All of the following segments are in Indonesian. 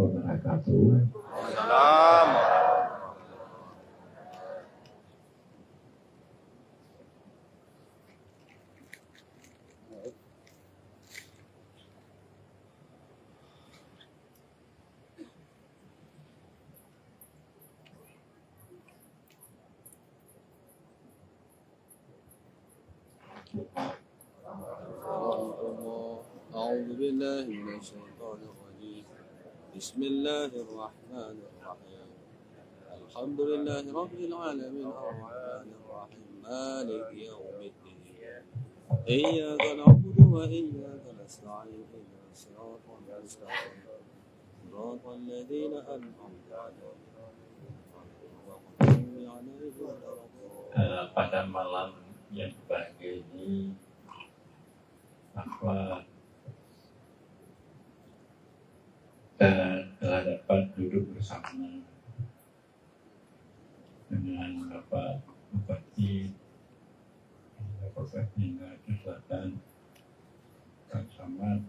wabarakatuh. Salam. أعوذ بالله من الشيطان الرجيم. بسم الله الرحمن الرحيم. الحمد لله رب العالمين الرحمن الرحيم مالك يوم الدين. إياك نعبد وإياك نستعين اهدنا الصراط المستقيم صراط الذين أنعمت عليهم pada malam yang berbahagia ini, bahwa kita telah dapat duduk bersama dengan Bapak Bupati Ningrat Selatan, Kang Samad,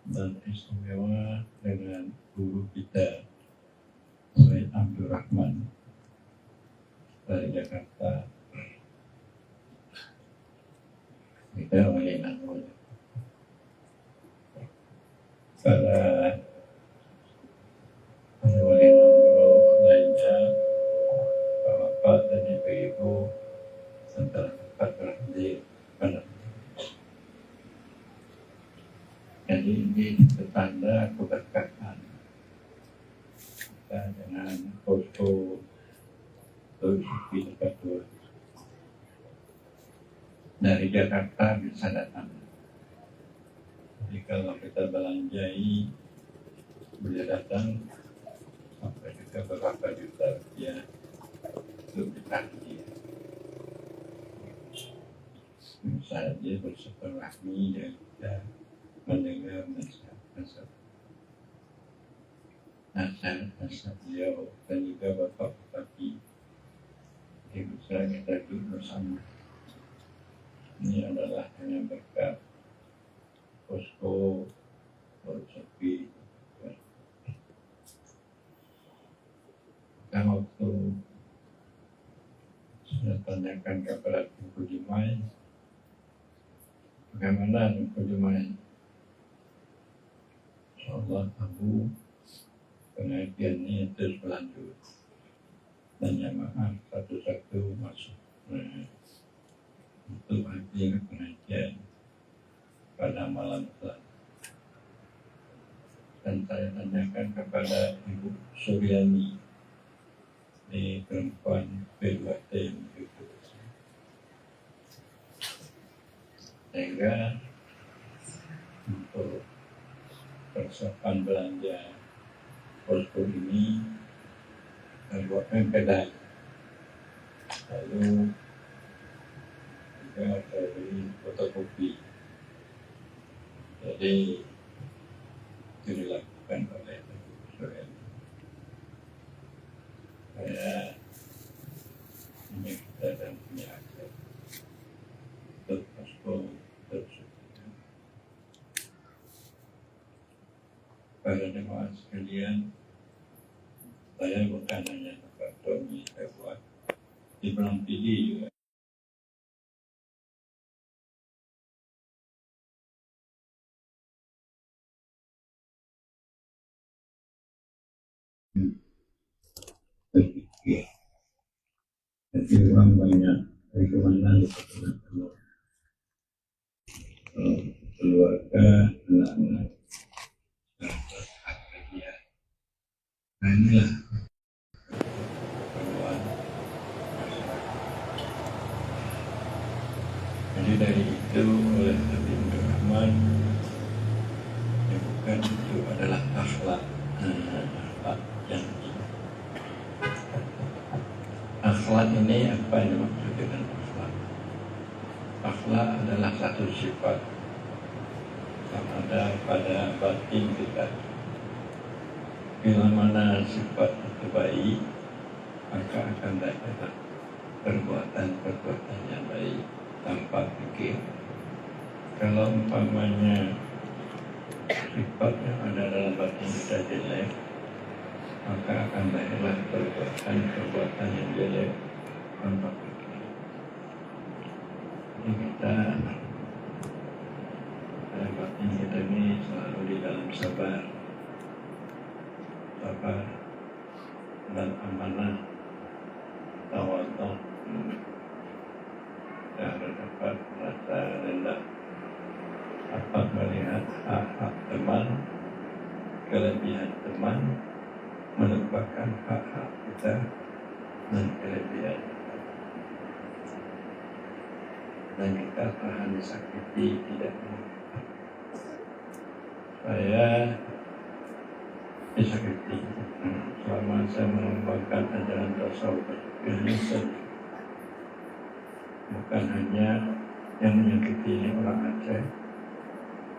dan istimewa dengan guru kita Said Abdul Rahman dari Jakarta. Kita mengingat para wali amro lainnya, Bapak dan Ibu-ibu, serta tempat berhadir pada. Jadi ini petanda keberkahan kita dengan foto Zulkifli Batur dari Jakarta bisa datang. Jadi kalau kita belanjai boleh datang sampai ke beberapa juta rupiah untuk ditaksi. Saja bersilaturahmi dan kita mendengar nasihat beliau dan juga Bapak Bupati. Jadi bisa kita duduk bersama. Ini adalah hanya berkat posko sepi. Kalau waktu saya tanyakan kepada Ibu Jumai, bagaimana Ibu Jumai? InsyaAllah Abu pengajiannya terus berlanjut dan jamaah satu-satu masuk untuk hadir pengajian pada malam telah. Dan saya tanyakan kepada Ibu Suryani di perempuan P2T itu, sehingga untuk persiapan belanja posko ini buatkan kedai, lalu juga dari fotokopi. Jadi itu dilakukan oleh Suryani. Saya punya kita dan punya akses untuk posko tersebut. Para jemaah sekalian, saya bukan hanya dapat Tony, saya buat di Bram PD juga. Berpikir, jadi orang banyak dari kemana keluarga, anak-anak, kerja. Nah inilah peluang. Jadi dari itu oleh Nabi Muhammad menyebutkan itu adalah akhlak yang akhlak ini apa yang dimaksud dengan akhlak? Akhlak adalah satu sifat yang ada pada batin kita. Bila mana sifat itu baik, maka akan dapat perbuatan-perbuatan yang baik tanpa fikir. Kalau umpamanya sifat yang ada dalam batin kita maka akan lahirlah perbuatan yang jelek kontak itu. Jadi kita batin kita ini selalu di dalam sabar dan amanah, tawadhu. Kita harus dapat rasa rendah, dapat melihat hak-hak teman, kelebihan teman, melupakan hak-hak kita dan kelebihan kita. Dan kita tahan disakiti, tidak mau. Saya disakiti selama saya mengembangkan ajaran tasawuf Indonesia. Bukan hanya yang menyakiti ini orang Aceh,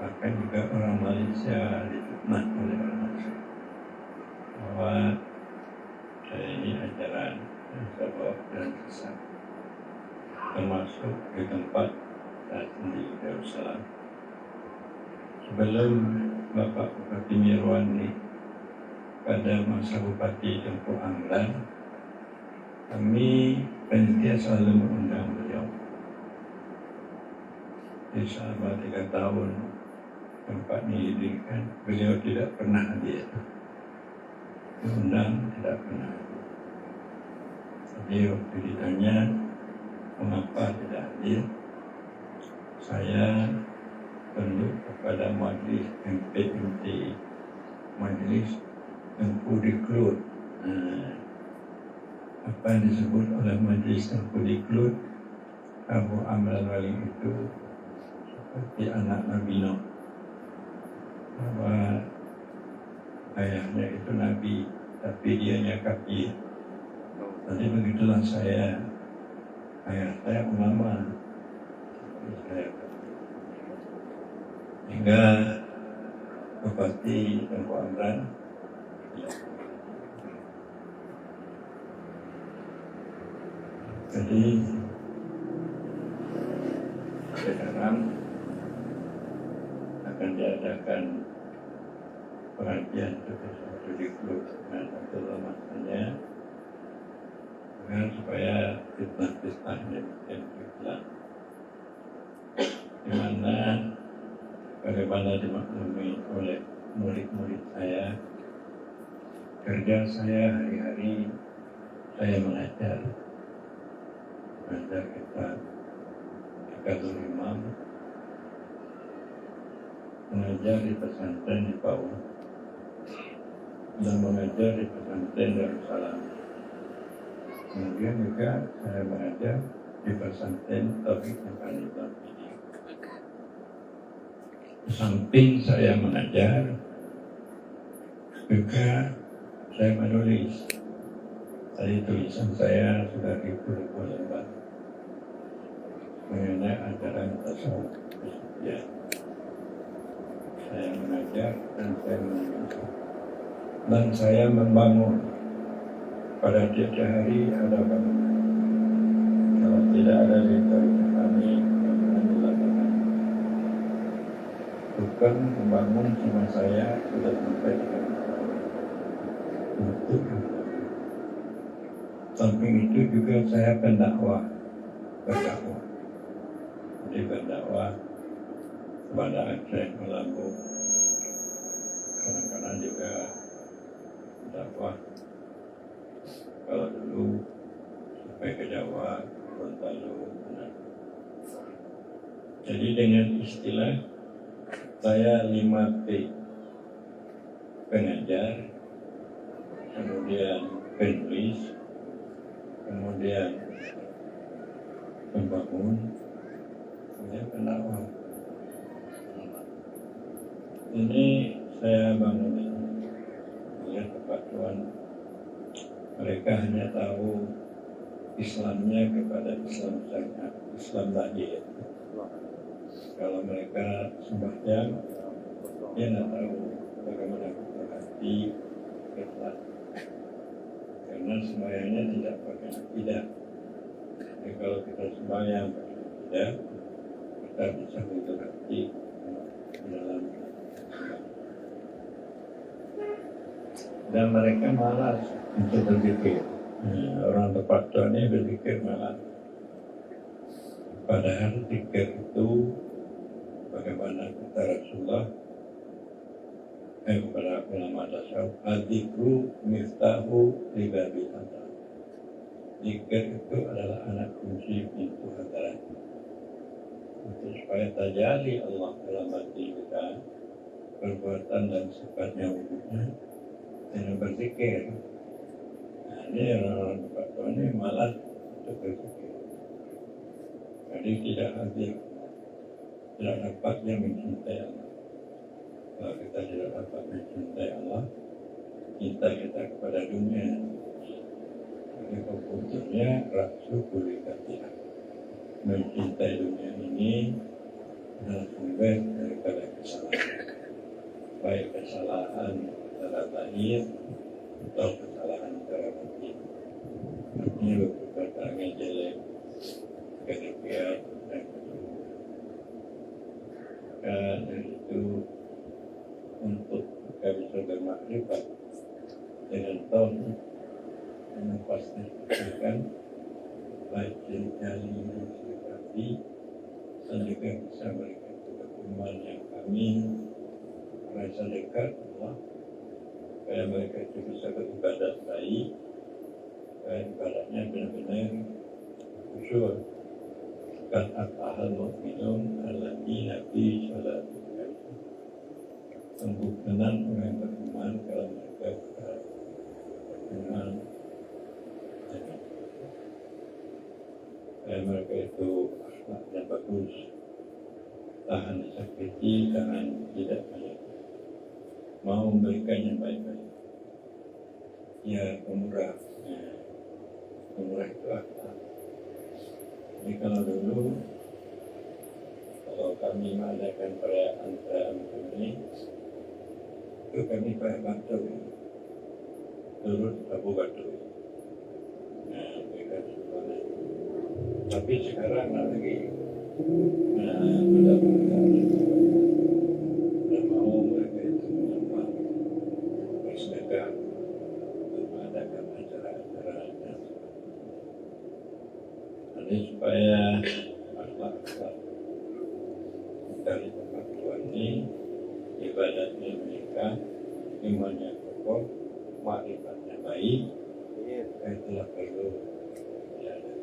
bahkan juga orang Malaysia difitnah oleh orang Aceh bahwa saya ini ajaran yang saya bawa dan sesat, termasuk di tempat saat di Darussalam. Sebelum Bapak Bupati Mirwandi pada masa Bupati Tengku Amran, kami panitia selalu mengundang beliau. Di selama 3 tahun tempat ini didirikan, beliau tidak pernah hadir. Diundang tidak pernah. Jadi waktu ditanya mengapa tidak hadir, saya tunduk kepada majlis MPMT, Majlis Tengku Diklut. Apa yang disebut oleh Majlis Tengku Diklut, Abu Amran Wali itu seperti anak Nabi Nuh, bahwa ayahnya itu Nabi, tapi dianya kafir. Jadi begitulah saya, ayah saya ulama, saya hingga Bupati Tengku Amran jadi sekarang akan diadakan pengajian sesuatu di klub dengan masanya dengan supaya fitnah-fitnah yang hilang, di mana bagaimana dimaklumi oleh murid-murid saya, kerja saya hari-hari saya mengajar kita Akadul Imam, mengajar di pesantren di Pau dan mengajar di pesantren Darussalam. Kemudian juga saya mengajar di pesantren Taufik Nurul. Di samping saya mengajar, juga saya menulis. Tadi tulisan saya sudah ribu-ribu lembar mengenai ajaran tasawuf. Ya, saya mengajar dan saya menulis. Dan saya membangun. Pada tiap hari ada bangunan. Kalau tidak ada di kami akan dilakukan. Bukan membangun cuma saya sudah sampai di kami. Samping itu juga saya berdakwah. Jadi berdakwah kepada Aceh, Lampung. Kadang-kadang juga berdakwah kalau dulu sampai ke Jawa, Gorontalo. Jadi dengan istilah saya 5P, pengajar, kemudian penulis, kemudian membangun, kemudian pendakwah. Ini saya bangun melihat kepatuhan. Mereka hanya tahu Islamnya kepada Islam syariat, Islam lahir. Kalau mereka sembahyang, dia tidak tahu bagaimana berhati ikhlas. Karena sembahyangnya tidak pakai akidah. Jadi kalau kita sembahyang pakai akidah, kita bisa berhati dalam. dan mereka malas untuk berpikir. Orang tepat tua ini berpikir malas. Padahal pikir itu bagaimana kata Rasulullah kepada ulama tasawuf, adzikru miftahu libabil hadarat. Zikir itu adalah anak kunci pintu hadarat. Untuk supaya tajali Allah dalam hati kita, perbuatan dan sifatnya wujudnya dengan berzikir. Nah, ini orang-orang tepat tua ini malas untuk berzikir. Jadi tidak hadir, tidak dapat yang mencintai Allah. Kalau kita tidak dapat mencintai Allah, cinta kita kepada dunia. Jadi keputusannya raksu kulikatilah. Mencintai dunia ini adalah sumber daripada kesalahan. Baik kesalahan secara lahir atau kesalahan secara batin. Ini berkata jelek, kedepian dan dari itu untuk kita bisa bermakrifat dengan tauhid yang memastikan baik jari sifati dan juga bisa memberikan keberkuman yang kami merasa dekat Allah supaya mereka itu bisa beribadat baik supaya ibadahnya benar-benar khusyuk. Kan al mu'minun alladzina fi salatihim sempurna orang yang beriman kalau mereka beriman supaya mereka itu akhlaknya bagus, tahan disakiti, tahan tidak banyak, mau memberikan yang baik-baik. Ya pemurah, pemurah itu akhlak. Jadi kalau dulu, kalau kami mengadakan perayaan ini, itu kami pakai batu, turut Abu Batu. Nah, mereka sebenarnya. Tapi sekarang lagi, tidak mau mereka itu menambah bersedekah untuk mengadakan acara-acara. Jadi supaya akhlak-akhlak dari tempat tua ini, ibadahnya mereka, imannya kokoh, makrifatnya baik, itulah perlu diadakan.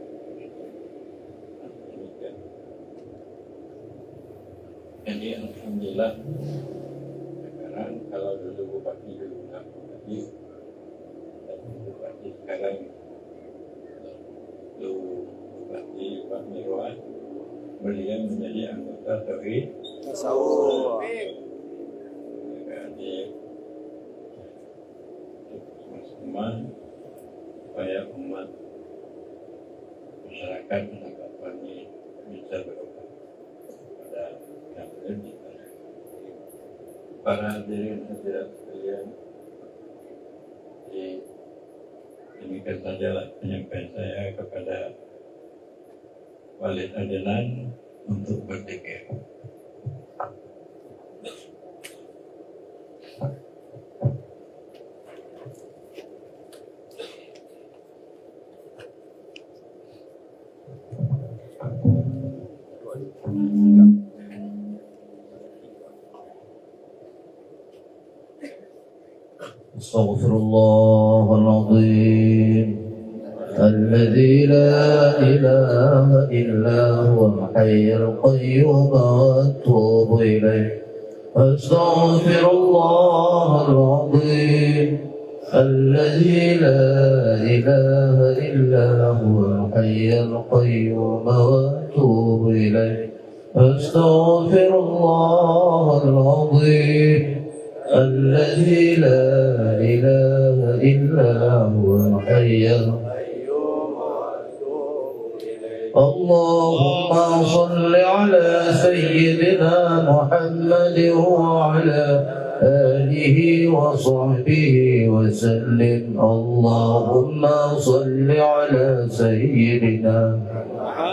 Jadi alhamdulillah sekarang kalau dulu bupati dulu nggak bupati, dan bupati sekarang dulu bupati Pak Mirwan, beliau menjadi anggota tauhid tasawuf. Jadi teman-teman supaya umat masyarakat mendapatkannya bisa berobat pada yang lebih baik. Para hadirin hadirat sekalian, demikian sajalah penyampaian saya kepada Walid Adelan untuk berzikir. أستغفر الله العظيم الذي لا إله إلا هو الحي القيوم وأتوب إليه أستغفر الله العظيم الذي لا إله إلا هو الحي القيوم وأتوب إليه أستغفر الله العظيم الذي لا إله إلا هو الحي القيوم اللهم صل على سيدنا محمد وعلى آله وصحبه وسلم اللهم صل على سيدنا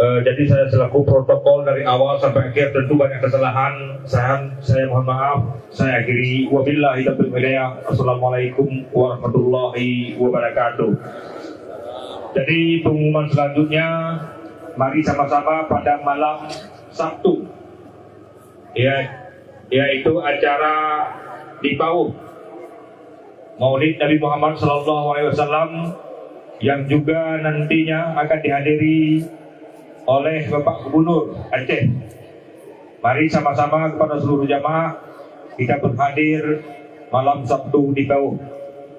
Jadi saya selaku protokol dari awal sampai akhir tentu banyak kesalahan. Saya mohon maaf. Saya akhiri. Wabillahi taufiq wal hidayah. Assalamualaikum warahmatullahi wabarakatuh. Jadi pengumuman selanjutnya, mari sama-sama pada malam Sabtu, yaitu acara di Pauh Maulid Nabi Muhammad SAW yang juga nantinya akan dihadiri oleh Bapak Gubernur Aceh. Mari sama-sama kepada seluruh jamaah kita berhadir malam Sabtu di Pauh.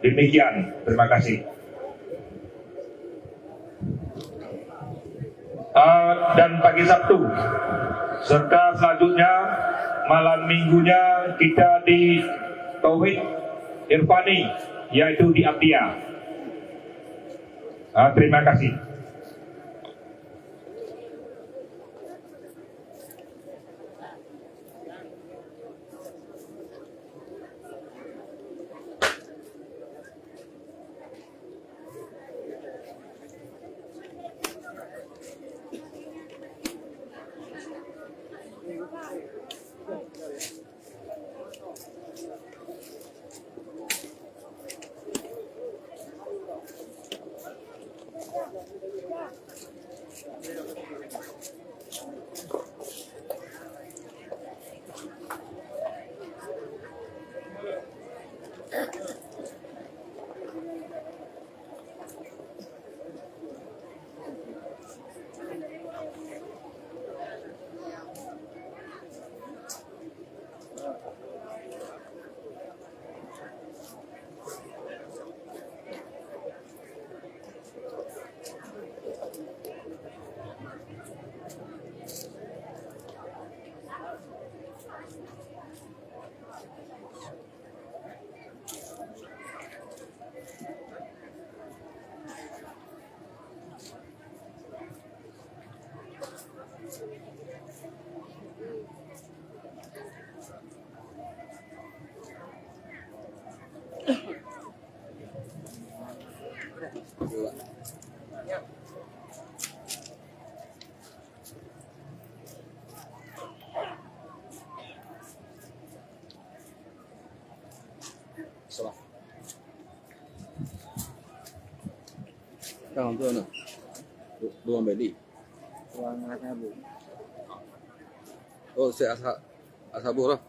Demikian, terima kasih. Dan pagi Sabtu serta selanjutnya malam minggunya kita di Tauhid Irfani, yaitu di Apia. Terima kasih. Orang tu mana? Dua beli. Orang Ashabu. Oh, saya ashabu lah.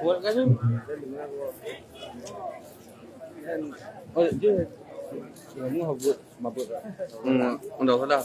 Buat kan tu? Oh, je. Kamu buat mabuk. Dah.